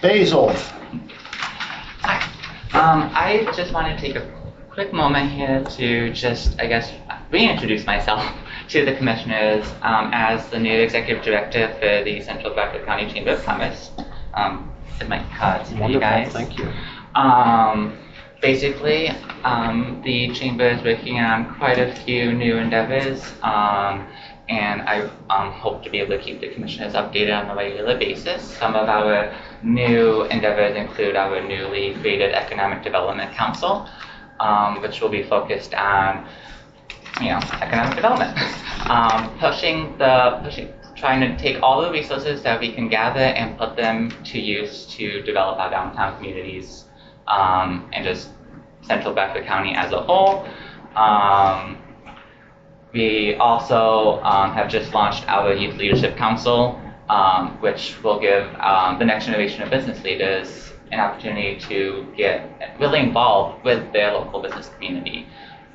Basil. Hi. I just want to take a quick moment here to just, I guess, reintroduce myself to the commissioners as the new executive director for the Central Bradford County Chamber of Commerce. With my cards for you guys. Thank you. Basically, the chamber is working on quite a few new endeavors, and I hope to be able to keep the commissioners updated on a regular basis. Some of our new endeavors include our newly created Economic Development Council, which will be focused on, economic development, trying to take all the resources that we can gather and put them to use to develop our downtown communities, and just Central Bradford County as a whole. We also have just launched our Youth Leadership Council, which will give the next generation of business leaders an opportunity to get really involved with their local business community.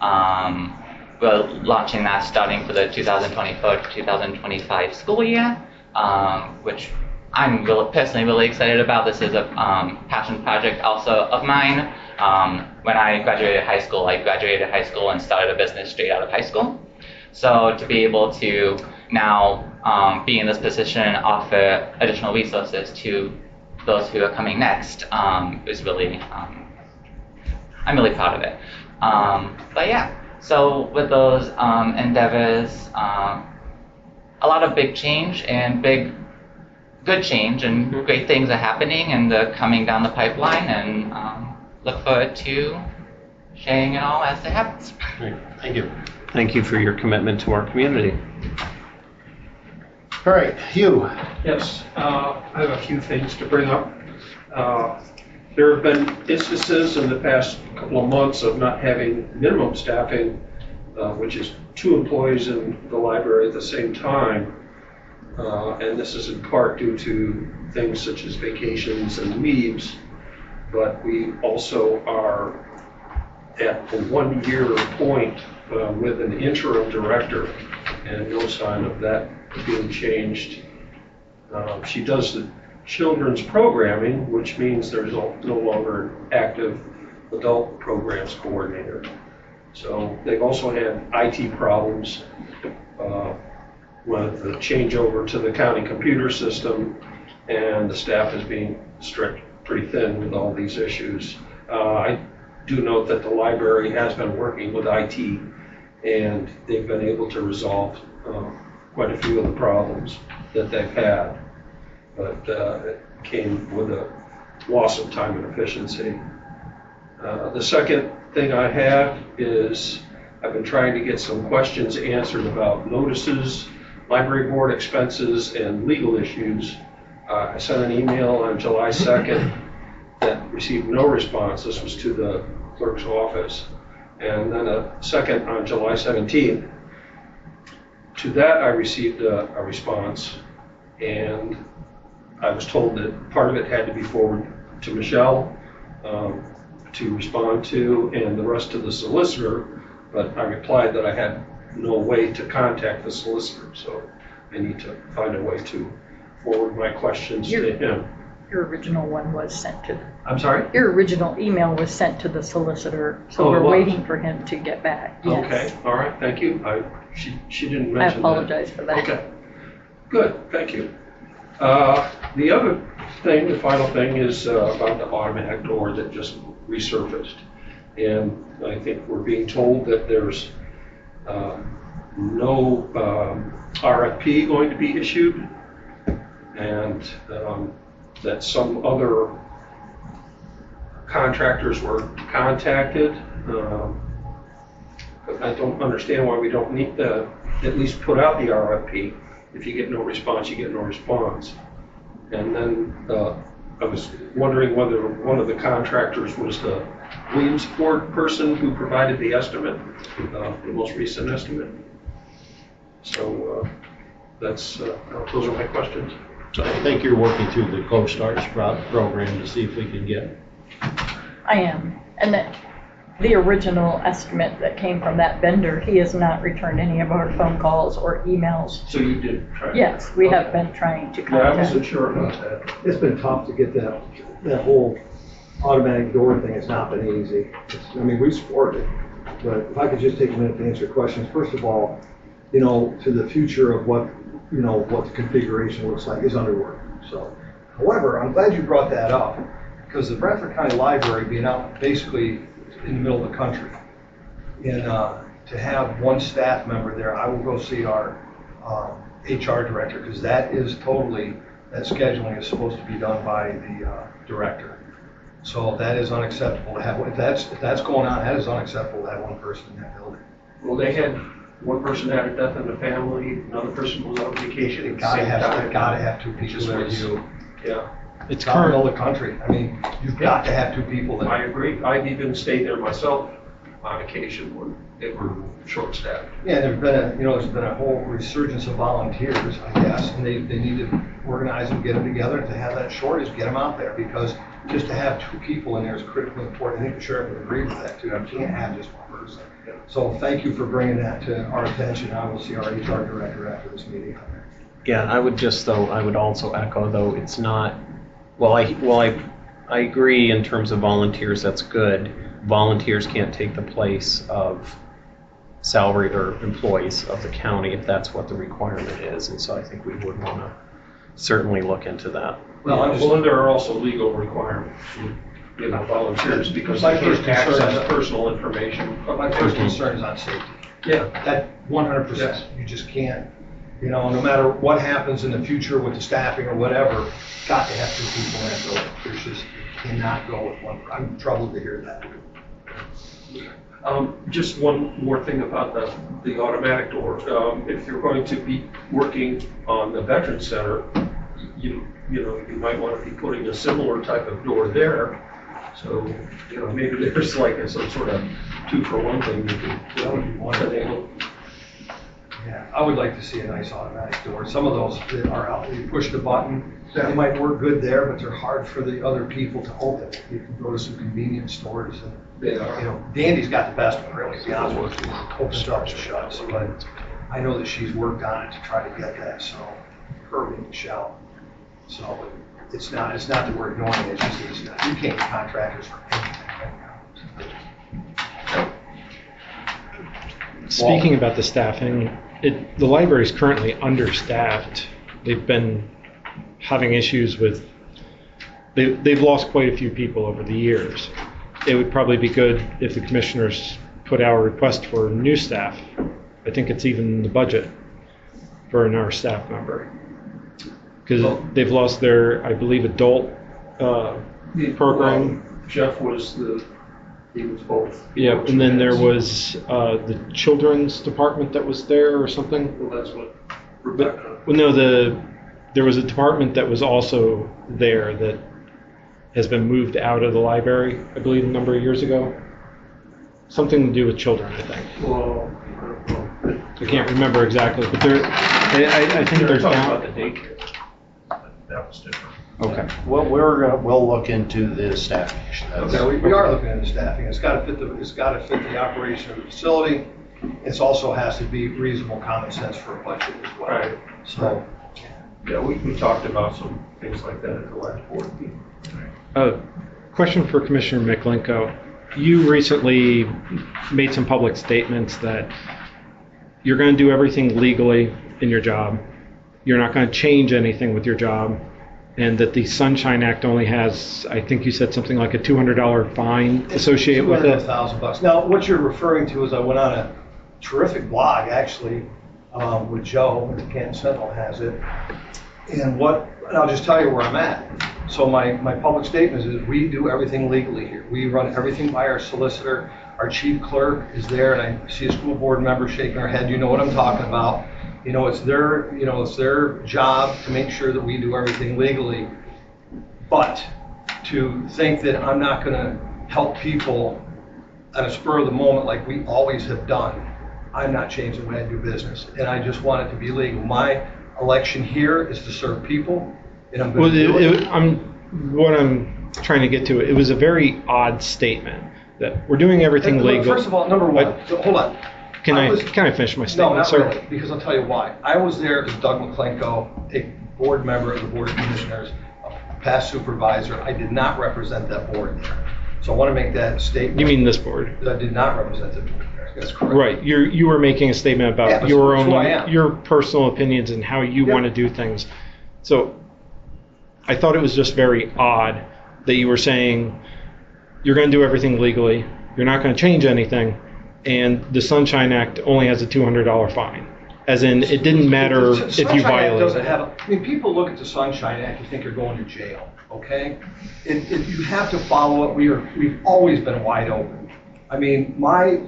We're launching that starting for the 2024-2025 school year, which I'm personally really excited about. This is a passion project also of mine. When I graduated high school and started a business straight out of high school. So to be able to now be in this position and offer additional resources to those who are coming next is really, I'm really proud of it. But yeah. So with those endeavors, a lot of big change and good change and great things are happening and they're coming down the pipeline, and look forward to sharing it all as it happens. Great. Thank you. Thank you for your commitment to our community. All right, Hugh. Yes, I have a few things to bring up. There have been instances in the past couple of months of not having minimum staffing, which is 2 employees in the library at the same time. And this is in part due to things such as vacations and leaves, but we also are at the 1-year point with an interim director, and no sign of that being changed. She does the children's programming, which means there's no longer an active adult programs coordinator. So they've also had IT problems with the changeover to the county computer system, and the staff is being stretched pretty thin with all these issues. I do note that the library has been working with IT, and they've been able to resolve quite a few of the problems that they've had. But it came with a loss of time and efficiency. The second thing I have is I've been trying to get some questions answered about notices, library board expenses, and legal issues. I sent an email on July 2nd that received no response. This was to the clerk's office. And then a second on July 17th. To that I received a response, and I was told that part of it had to be forwarded to Michelle to respond to, and the rest to the solicitor, but I replied that I had no way to contact the solicitor, so I need to find a way to forward my questions to him. Your original one was sent to. I'm sorry? Your original email was sent to the solicitor, so we're waiting for him to get back. Yes. Okay, all right, thank you. She didn't mention that. I apologize for that. Okay, good, thank you. The other thing, the final thing, is about the automatic door that just resurfaced. And I think we're being told that there's no RFP going to be issued, and that some other contractors were contacted. But I don't understand why we don't need to at least put out the RFP. If you get no response, you get no response. And then I was wondering whether one of the contractors was the Williamsport person who provided the estimate, the most recent estimate. So those are my questions. So I think you're working through the Co-Stars program to see if we can get. I am. And the original estimate that came from that vendor, he has not returned any of our phone calls or emails. So you did try? Yes, we have been trying to Yeah, I contact. wasn't sure about that. It's been tough to get that whole automatic door thing. It's not been easy. I mean, we support it, but if I could just take a minute to answer questions. First of all, to the future of what the configuration looks like is under work. So, however, I'm glad you brought that up because the Bradford County Library being out basically in the middle of the country, and to have one staff member there, I will go see our HR director because that scheduling is supposed to be done by the director. So that is unacceptable to have. If that's going on, that is unacceptable to have one person in that building. Well, they had, one person had a death in the family, another person was on vacation at the same time. Gotta have two people there. Yeah, It's It's out in the current. middle of the country. I mean, you've got to have two people there. I agree. I've even stayed there myself on occasion when they were short-staffed. Yeah, there's been a whole resurgence of volunteers, I guess, and they need to organize them, get them together, and to have that shortage, get them out there, because just to have two people in there is critically important. I think the sheriff would agree with that too. I can't have just one person. So thank you for bringing that to our attention. I will see our HR director after this meeting. Yeah, I would also echo, though, it's not, I agree in terms of volunteers, that's good. Volunteers can't take the place of salaried or employees of the county if that's what the requirement is. And so I think we would want to certainly look into that. Well, And there are also legal requirements for volunteers because they can't access personal information. But my first concern is on safety. Yeah. That 100%. Yes. You just can't, no matter what happens in the future with the staffing or whatever, got to have two people in that building. There's just, you cannot go with one. I'm troubled to hear that. Just one more thing about the automatic door. If you're going to be working on the Veterans Center, you might want to be putting a similar type of door there. So, maybe there's like some sort of 2-for-1 thing you could, That would be wonderful. Yeah, I would like to see a nice automatic door. Some of those that are out, you push the button, they might work good there, but they're hard for the other people to open. You can go to some convenience stores and, Dandy's got the best one, really, to be honest with you. Opens up and shuts, but I know that she's worked on it to try to get that, so, her and Michelle. So, it's not that we're ignoring it, it's just, you can't get contractors for anything right now. Speaking about the staffing, the library is currently understaffed. They've been having issues with, they've lost quite a few people over the years. It would probably be good if the commissioners put out a request for new staff. I think it's even in the budget for another staff member. Because they've lost their, I believe, adult program. Jeff he was both. Yeah, and then there was the children's department that was there or something. Well, that's what Rebecca. Well, no, there was a department that was also there that has been moved out of the library, I believe, a number of years ago. Something to do with children, I think. Well, I can't remember exactly, but I think they're there's talking now. about the daycare. That was different. Okay. Well, we'll look into the staffing issue. Okay, we are looking at the staffing. It's got to fit the operation of the facility. It also has to be reasonable common sense for a budget as well. Right. So, Yeah, we talked about some things like that at the last board meeting. Question for Commissioner McLinko. You recently made some public statements that you're going to do everything legally in your job. You're not going to change anything with your job. And that the Sunshine Act only has, I think you said something like a $200 fine associated with it. $200,000. Now, what you're referring to is I went on a terrific blog, actually, with Joe, the Canton Sentinel has it. And I'll just tell you where I'm at. So my public statement is we do everything legally here. We run everything by our solicitor. Our chief clerk is there, and I see a school board member shaking her head. You know what I'm talking about. It's their job to make sure that we do everything legally. But to think that I'm not going to help people at a spur of the moment like we always have done, I'm not changing the way I do business. And I just want it to be legal. My election here is to serve people, and I'm going to do it. What I'm trying to get to, it was a very odd statement. that we're doing everything Look, legal. First of all, number one, hold on. Can I was- finish my No, statement, not sir? really, because I'll tell you why. I was there as Doug McLinko, a board member of the Board of Commissioners, a past supervisor. I did not represent that board there. So I want to make that statement. You mean this board? I did not represent the board there. That's correct. Right. You were making a statement Yeah, about that's your who I am. your personal opinions and how you Yep. want to do things. So I thought it was just very odd that you were saying you're going to do everything legally, you're not going to change anything, and the Sunshine Act only has a $200 fine. As in, it didn't matter The if you Sunshine Act violated doesn't it. have, I mean, people look at the Sunshine Act, you think you're going to jail, okay? You have to follow it. We've always been wide open. I mean, my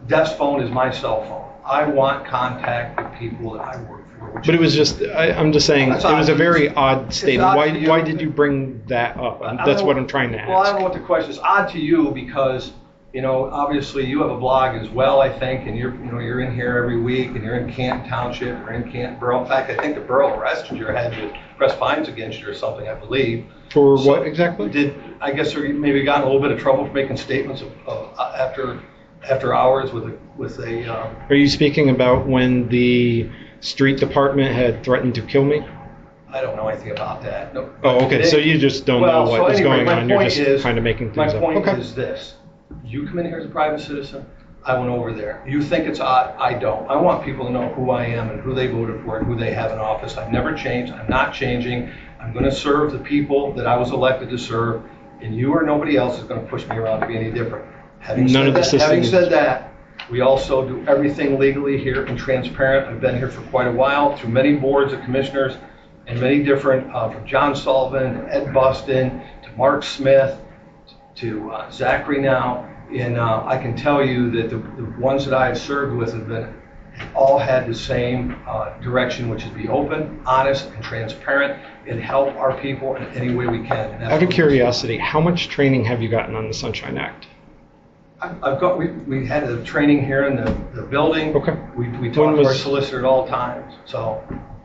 desk phone is my cell phone. I want contact with people that I work for. But it was just, I'm just saying, That's it was odd. a very odd It's statement. odd Why to you. why did you bring that up? I don't That's know- what I'm trying to ask. Well, I don't know what the question is. Odd to you because, obviously you have a blog as well, I think, and you're in here every week, and you're in Canton Township or in Canton Borough. In fact, I think the borough arrested you or had you press fines against you or something, I believe. For So, what exactly? I guess you maybe got in a little bit of trouble for making statements after hours with a. Are you speaking about when the street department had threatened to kill me? I don't know anything about that. No. Oh, okay. So you just don't know what is going on. You're just kind of making things up. My point Okay. is this. You come in here as a private citizen, I went over there. You think it's odd, I don't. I want people to know who I am and who they voted for and who they have in office. I've never changed. I'm not changing. I'm going to serve the people that I was elected to serve, and you or nobody else is going to push me around to be any different. Having said that, we also do everything legally here and transparent. I've been here for quite a while, through many boards of commissioners and many different, from John Sullivan to Ed Buston to Mark Smith to Zachary now. And I can tell you that the ones that I have served with have all had the same direction, which is be open, honest, and transparent, and help our people in any way we can. And that's Out of what- curiosity, how much training have you gotten on the Sunshine Act? We had a training here in the building. Okay. We When talk to our was- solicitor at all times, so.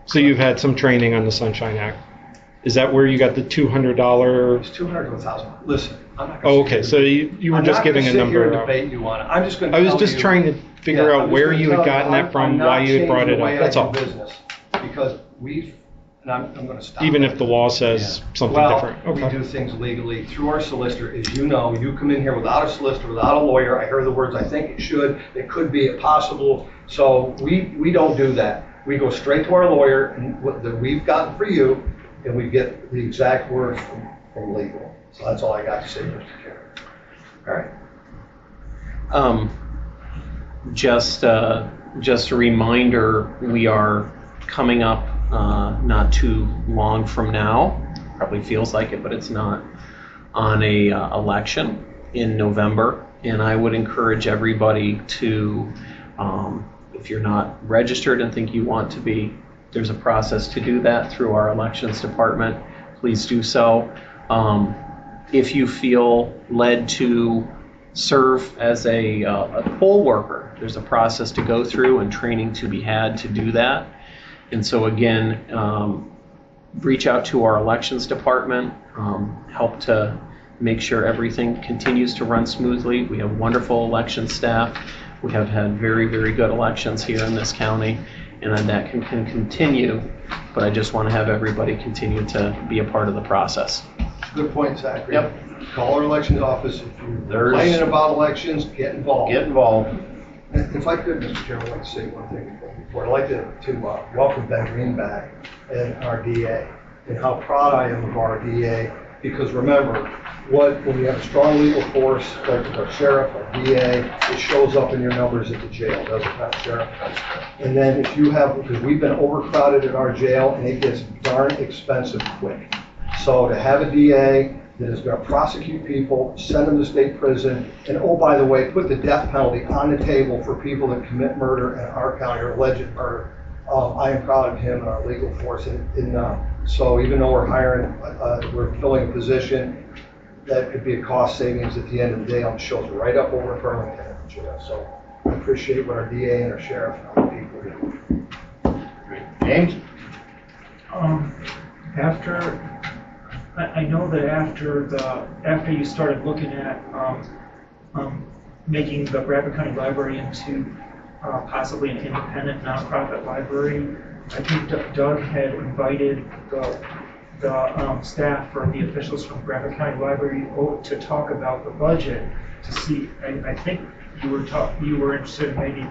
So you've had some training on the Sunshine Act. Is that where you got the $200? It's 200 to 1,000. Listen, I'm not Oh, gonna. okay. So you were just giving a I'm not number. gonna sit here and debate you on it. I'm just gonna I was tell just you- trying to figure Yeah, out I'm just where gonna you had tell gotten that from, why you had brought it up. That's all. I'm not changing the way I do business, because and I'm gonna stop. Even that. if the law says something Well, different. we Okay. do things legally through our solicitor. As you know, you come in here without a solicitor, without a lawyer. I heard the words, I think it should, it could be, possible. So we don't do that. We go straight to our lawyer and what that we've gotten for you, and we get the exact words from legal. So that's all I got to say, Mr. Chairman. All right. Just a reminder, we are coming up not too long from now, probably feels like it, but it's not, on a election in November. And I would encourage everybody to, if you're not registered and think you want to be, there's a process to do that through our elections department. Please do so. If you feel led to serve as a poll worker, there's a process to go through and training to be had to do that. And so again, reach out to our elections department, help to make sure everything continues to run smoothly. We have wonderful election staff. We have had very, very good elections here in this county, and that can continue, but I just want to have everybody continue to be a part of the process. Good point, Zachary. Yep. Call our elections office. If you're complaining about elections, get involved. Get involved. And if I could, Mr. Chairman, I'd like to say one thing before. I'd like to welcome Ben Green back and our DA, and how proud I am of our DA, because remember, when you have a strong legal force, like our sheriff, our DA, it shows up in your numbers at the jail, does it not, Sheriff? And then if you have, because we've been overcrowded at our jail, and it gets darn expensive quick. So to have a DA that is going to prosecute people, send them to state prison, and oh, by the way, put the death penalty on the table for people that commit murder in our county or alleged murder. I am proud of him and our legal force. So even though we're filling a position, that could be a cost savings at the end of the day. It shows right up over in Burlington. So I appreciate what our DA and our sheriff and our people do. James? I know that after you started looking at making the Bradford County Library into possibly an independent nonprofit library. I think Doug had invited the staff or the officials from Bradford County Library to talk about the budget to see. I think you were interested in maybe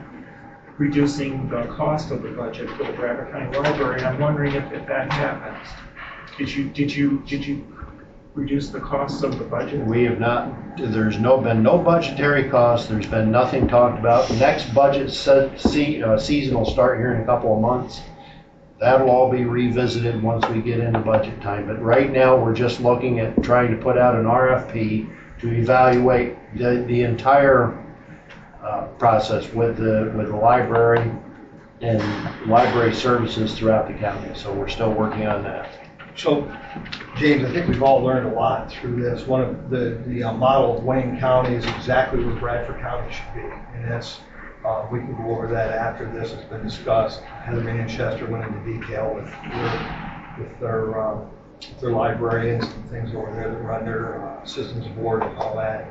reducing the cost of the budget for the Bradford County Library. And I'm wondering if that happens. Did you reduce the costs of the budget? We have not, there's been no budgetary costs, there's been nothing talked about. The next budget season will start here in a couple of months. That'll all be revisited once we get into budget time. But right now, we're just looking at trying to put out an RFP to evaluate the entire process with the library and library services throughout the county. So we're still working on that. So, James, I think we've all learned a lot through this. One of the model of Wayne County is exactly where Bradford County should be. And that's, we can go over that after this has been discussed. Heather Manchester went into detail with their librarians and things over there that run their systems board and all that.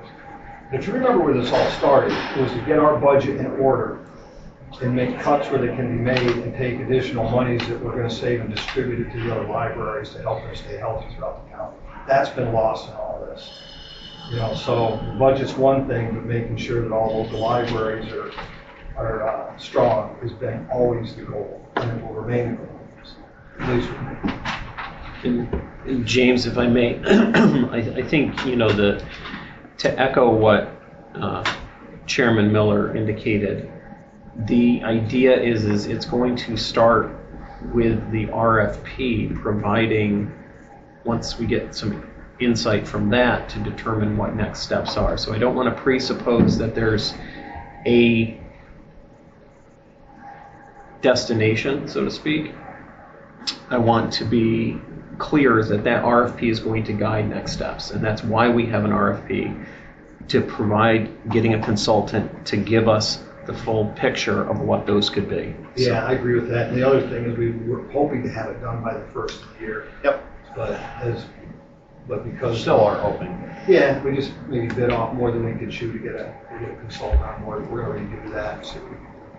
And if you remember where this all started, it was to get our budget in order and make cuts where they can be made and take additional monies that we're going to save and distribute it to the other libraries to help them stay healthy throughout the county. That's been lost in all this. So the budget's one thing, but making sure that all local libraries are strong has been always the goal, and it will remain the goal, at least with me. And James, if I may, I think, to echo what Chairman Miller indicated, the idea is it's going to start with the RFP, providing, once we get some insight from that, to determine what next steps are. So I don't want to presuppose that there's a destination, so to speak. I want to be clear that RFP is going to guide next steps, and that's why we have an RFP, to provide getting a consultant to give us the full picture of what those could be. Yeah, I agree with that. And the other thing is we were hoping to have it done by the first of the year. Yep. But because Still are hoping. Yeah, we just maybe bit off more than we could chew to get a consultant on board. We're going to do that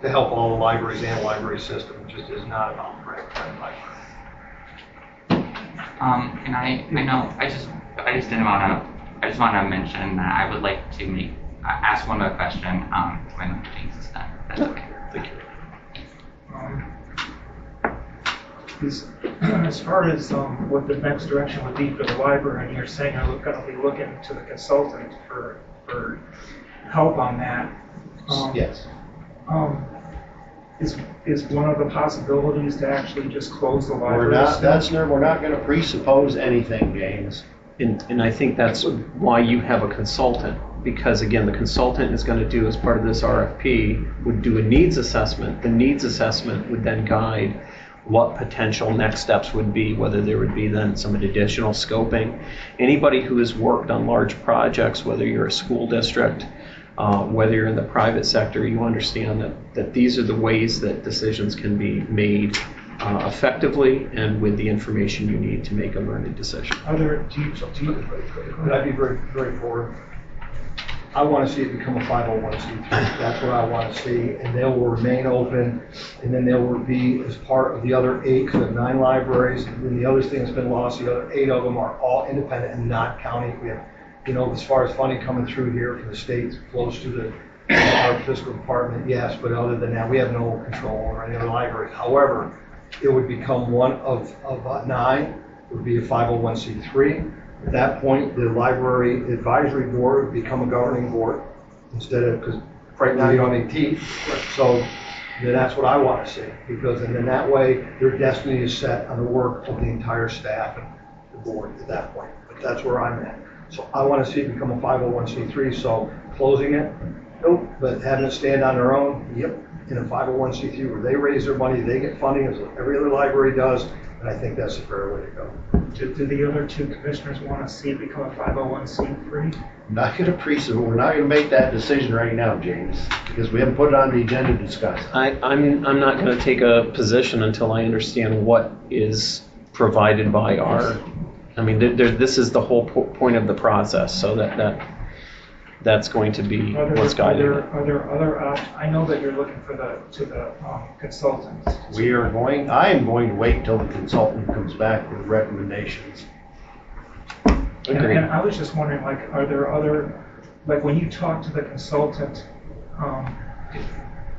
to help all the libraries and library system. It just is not about Bradford Library. And I know I just didn't want to. I just want to mention that I would like to ask one more question when James is done. That's okay. Thank you. As far as what the next direction would be for the library, and you're saying you're going to be looking to the consultant for help on that. Yes. Is one of the possibilities to actually just close the library? We're not going to presuppose anything, James. And I think that's why you have a consultant, because again, the consultant is going to do, as part of this RFP, would do a needs assessment. The needs assessment would then guide what potential next steps would be, whether there would be then some additional scoping. Anybody who has worked on large projects, whether you're a school district, whether you're in the private sector, you understand that these are the ways that decisions can be made effectively and with the information you need to make a learned decision. Could I be very, very forward? I want to see it become a 501c3. That's what I want to see, and they will remain open, and then there will be, as part of the other 8, because we have 9 libraries, and then the other thing that's been lost, the other 8 of them are all independent and not county. We have, as far as funding coming through here from the state, flows to our fiscal department, yes, but other than that, we have no control over any other libraries. However, it would become one of 9. It would be a 501c3. At that point, the library advisory board would become a governing board instead of, because right now you don't have any teeth. So then that's what I want to see, because and then that way their destiny is set on the work of the entire staff and the board at that point. But that's where I'm at. So I want to see it become a 501c3. So closing it, nope. But having it stand on their own, yep. In a 501c3 where they raise their money, they get funding as every other library does, and I think that's a fair way to go. Do the other 2 commissioners want to see it become a 501c3? We're not going to make that decision right now, James, because we haven't put it on the agenda to discuss. I'm not going to take a position until I understand what is provided by our. I mean, this is the whole point of the process, so that that's going to be what's guiding it. Are there other options? I know that you're looking for the consultants. I am going to wait till the consultant comes back with recommendations. Agreed. And I was just wondering, like, are there other, like, when you talk to the consultant,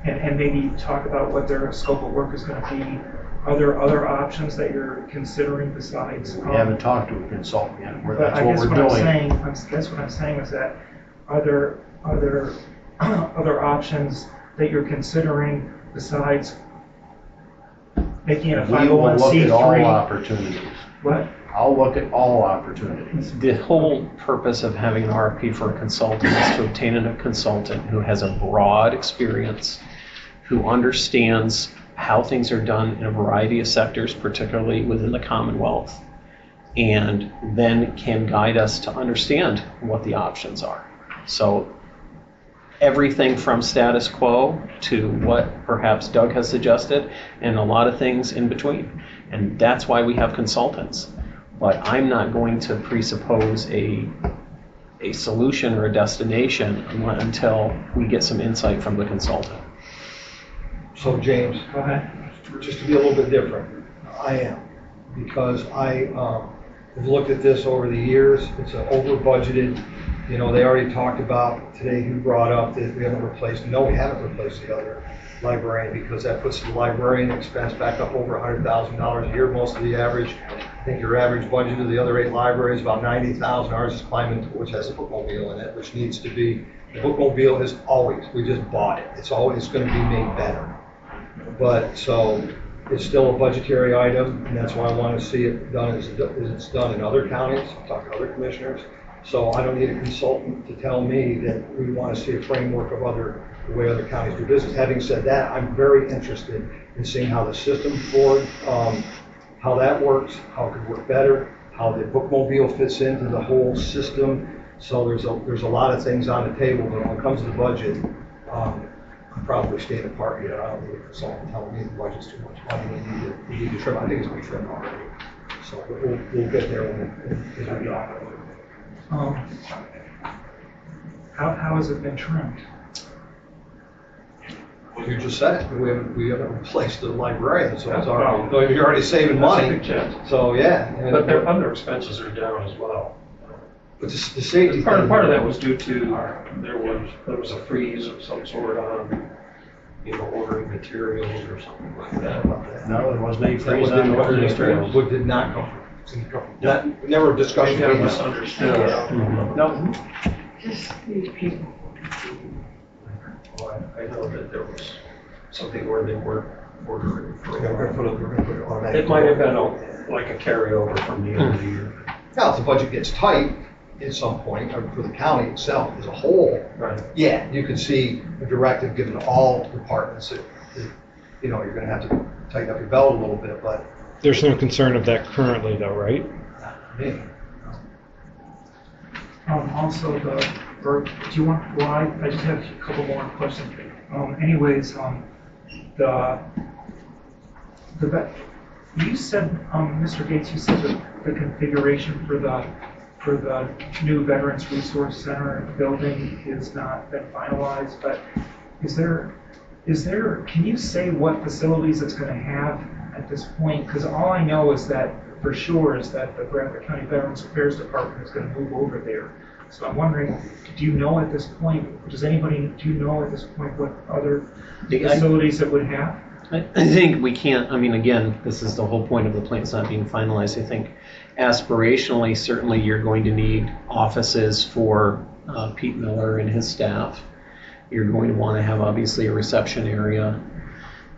and maybe talk about what their scope of work is going to be, are there other options that you're considering besides? We haven't talked to a consultant yet, But that's I what guess we're what I'm doing. saying, that's what I'm saying is that, are there other options that you're considering besides making it a We will look at all 501c3? opportunities. What? I'll look at all opportunities. The whole purpose of having an RFP for a consultant is to obtain a consultant who has a broad experience, who understands how things are done in a variety of sectors, particularly within the Commonwealth, and then can guide us to understand what the options are. So everything from status quo to what perhaps Doug has suggested, and a lot of things in between. And that's why we have consultants. But I'm not going to presuppose a solution or a destination until we get some insight from the consultant. So James, Go ahead. just to be a little bit different, I am, because I have looked at this over the years. It's an over budgeted, they already talked about today, who brought up that we haven't replaced the other librarian, because that puts the librarian expense back up over $100,000 a year. Most of the average, I think your average budget of the other 8 libraries is about $90,000. Ours is climbing, which has a bookmobile in it, which needs to be, the bookmobile is always, we just bought it. It's going to be made better. But so it's still a budgetary item, and that's why I want to see it done as it's done in other counties. I'll talk to other commissioners. So I don't need a consultant to tell me that we want to see a framework of the way other counties do business. Having said that, I'm very interested in seeing how the system forward, how that works, how it could work better, how the bookmobile fits into the whole system. So there's a lot of things on the table, but when it comes to the budget, I'm probably staying apart here. I don't need a consultant telling me the budget's too much money. We need to trim. I think it's been trimmed already. So we'll get there when we go. How has it been trimmed? Well, you just said it. We haven't replaced the librarian, so it's already, you're already saving money. That's a big chance. So yeah. But their other expenses are down as well. But the safety Part thing- of that was due to, there was a freeze of some sort on, ordering materials or something like that. No, there wasn't any That freeze was on didn't ordering come materials. from, did not come from. That never a discussion. Maybe I we had. misunderstood. No, I know that there was something where they weren't ordering. We're gonna put it automatic. It might have been like a carryover from the end of the year. Now, if the budget gets tight at some point, or for the county itself as a whole, Right. yeah, you could see a directive given to all departments that, you're gonna have to tighten up your belt a little bit, but There's no concern of that currently, though, right? me. Also, do you want, well, I just have a couple more questions. You said, Mr. Gates, you said that the configuration for the new Veterans Resource Center building has not been finalized, but can you say what facilities it's going to have at this point? Because all I know is that, for sure, is that the Bradford County Veterans Affairs Department is going to move over there. So I'm wondering, do you know at this point what other facilities it would have? I think we can't, again, this is the whole point of the plan, it's not being finalized. I think aspirationally, certainly you're going to need offices for Pete Miller and his staff. You're going to want to have, obviously, a reception area.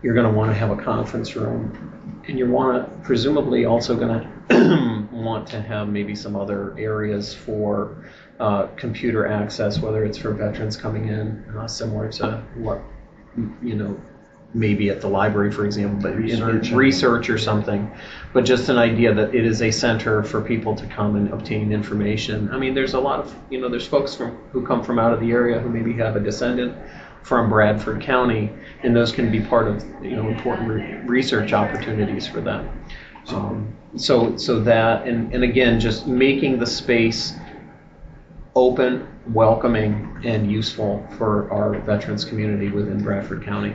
You're going to want to have a conference room. And you're presumably also going to want to have maybe some other areas for computer access, whether it's for veterans coming in, similar to what, maybe at the library, for example, but research or something. But just an idea that it is a center for people to come and obtain information. There's a lot of, there's folks who come from out of the area who maybe have a descendant from Bradford County, and those can be part of, important research opportunities for them. So that, and again, just making the space open, welcoming, and useful for our veterans community within Bradford County.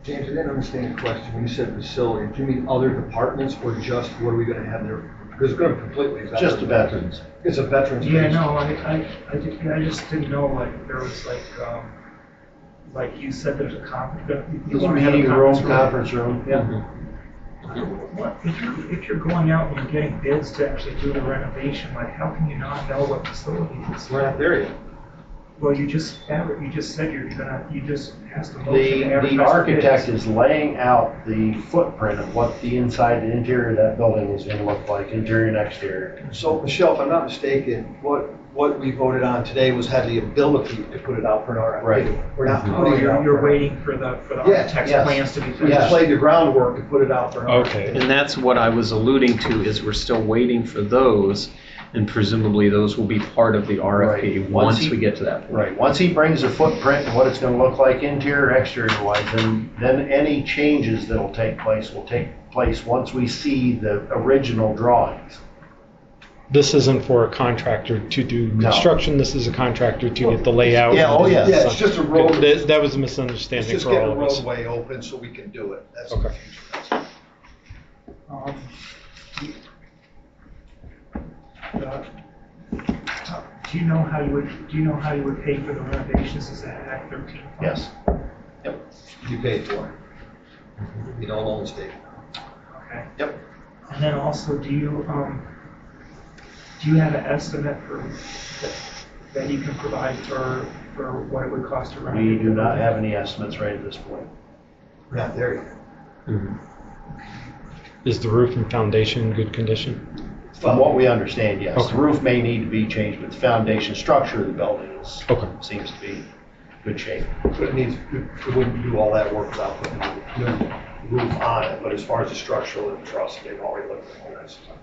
James, I didn't understand the question. When you said facility, do you mean other departments or just what are we going to have there? Because it's going to be completely Just the veterans. It's a veterans. Yeah, base. no, I just didn't know, like, there was like you said, there's a conference. You want to have a Conference room, yeah. What, if you're going out and you're getting bids to actually do the renovation, like, how can you not know what facility it is? We're not there yet. Well, you just said you just passed a motion to advertise The for architect bids. is laying out the footprint of what the inside and interior of that building is going to look like, interior and exterior. So, Michelle, if I'm not mistaken, what we voted on today was had the ability to put it out for an RFP. Right. We're not Oh, putting it out. you're for- waiting for the Yes, architect's yes. plans to be We finished. just laid the groundwork to put it out for an RFP. Okay. And that's what I was alluding to, is we're still waiting for those, and presumably those will be part of the RFP Right. once we get to that point. Right, once he brings a footprint and what it's going to look like interior, exterior wise, then any changes that'll take place will take place once we see the original drawings. This isn't for a contractor to do No. construction, this is a contractor to get the layout. Yeah, oh, yes. Yeah, it's just a road. That was a It's misunderstanding just for getting all the of us. roadway open so we can do it. That's Okay. Do you know how you would pay for the renovations? Is that Act 13 funds? Yes. You paid for it. You don't own the state. Okay. Yep. And then also, do you have an estimate that you can provide for what it would cost to renovate? We do not have any estimates right at this point. We're not there yet. Mhm. Is the roof and foundation in good condition? From what we understand, yes. Okay. The roof may need to be changed, but the foundation structure of the building Okay. seems to be in good shape. But it needs, we wouldn't do all that work without putting a new roof on it. But as far as the structural and truss, they've already looked at all that stuff.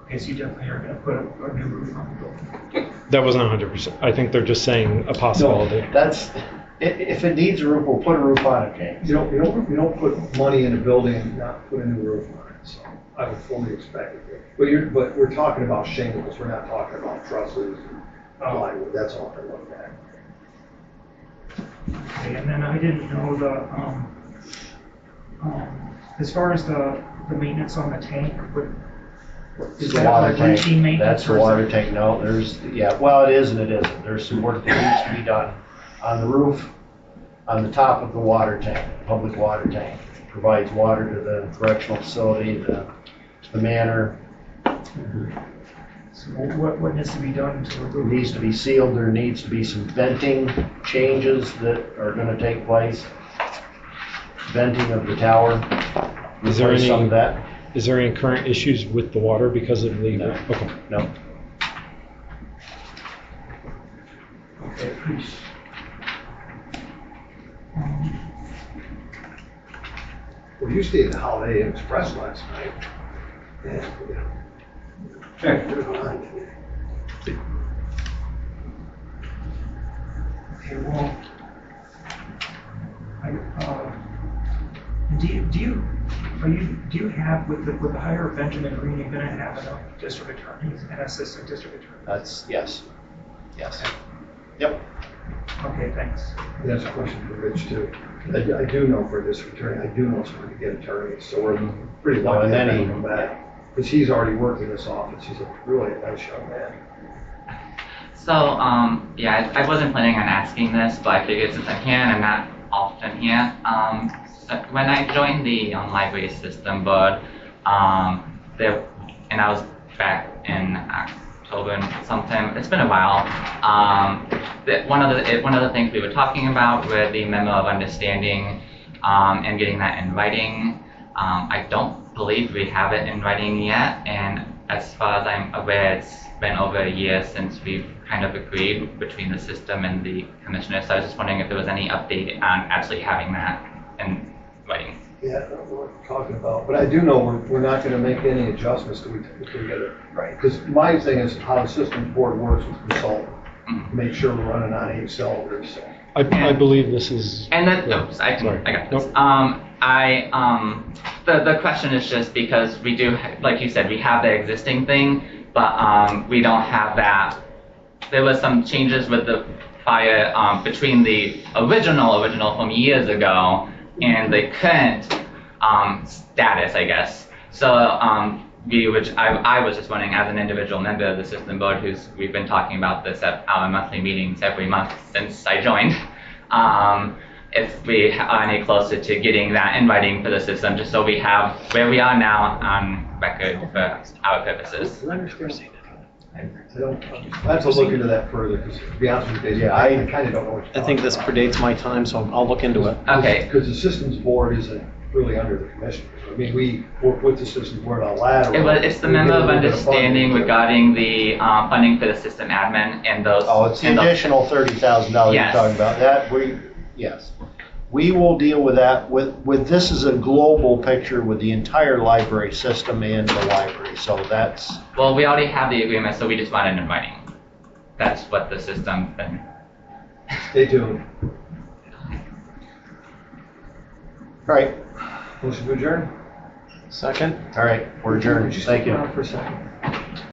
Okay, so you definitely are going to put a new roof on the building. That wasn't 100%. I think they're just saying a possibility. That's, if it needs a roof, we'll put a roof on it, James. You don't put money in a building and not put a new roof on it, so I would fully expect it. But we're talking about shingles, we're not talking about trusses and plywood, that's all they're looking at. Okay, and then I didn't know as far as the maintenance on the tank, is The that water like tank, routine maintenance? that's the or is water it- tank, no, well, it is and it isn't. There's some work that needs to be done on the roof, on the top of the water tank, public water tank. Provides water to the correctional facility, the manor. So what needs to be done to It remove? needs to be sealed, there needs to be some venting changes that are gonna take place. Venting of the tower. Is there Replace some any- of that? Is there any current issues with the water because of the? No. Okay. No. Okay, please. Well, you stayed at the Holiday Inn Express last night. And, check it on. Okay, well, do you have, with the hire of Benjamin Green, you're gonna have enough district attorneys and assistant district attorneys? That's, yes. Yep. Okay, thanks. That's a question for Rich too. I do know for this attorney, I do know someone to get attorneys, so we're pretty Oh, lucky and to then have he- him back. Because he's already worked in this office, he's a really nice young man. So, yeah, I wasn't planning on asking this, but I figured since I'm here and I'm not often here, when I joined the library system board, and I was back in October and sometime, it's been a while, one of the things we were talking about were the memo of understanding and getting that in writing. I don't believe we have it in writing yet, and as far as I'm aware, it's been over a year since we've kind of agreed between the system and the commissioner, so I was just wondering if there was any update on actually having that in writing. Yeah, I don't know what we're talking about, but I do know we're not gonna make any adjustments till we get it right. Because my thing is how the system board works with consultant, to make sure we're running on 8 cylinders, so. I believe this is. And then, no, I Sorry. got this. Nope. The question is just because we do, like you said, we have the existing thing, but we don't have that. There was some changes with the fire between the original from years ago and the current status, I guess. So I was just wondering, as an individual member of the system board, we've been talking about this at our monthly meetings every month since I joined. If we are any closer to getting that in writing for the system, just so we have where we are now on record for our purposes. I have to look into that further, because to be honest with you, yeah, I kind of don't know what you're I think this talking predates my time, so I'll look into it. Okay. Because the systems board isn't really under the commissioners. I mean, we work with the systems board on lateral. It's the memo of understanding regarding the funding for the system admin and those. Oh, it's the additional $30,000 Yes. you're talking about. Yes. We will deal with that with this is a global picture with the entire library system and the library. So that's. Well, we already have the agreement, so we just want it in writing. That's what the system thing. Stay tuned. All right. Motion to adjourn? Second? All right. We're adjourned. Would you Thank stick you. around for a second?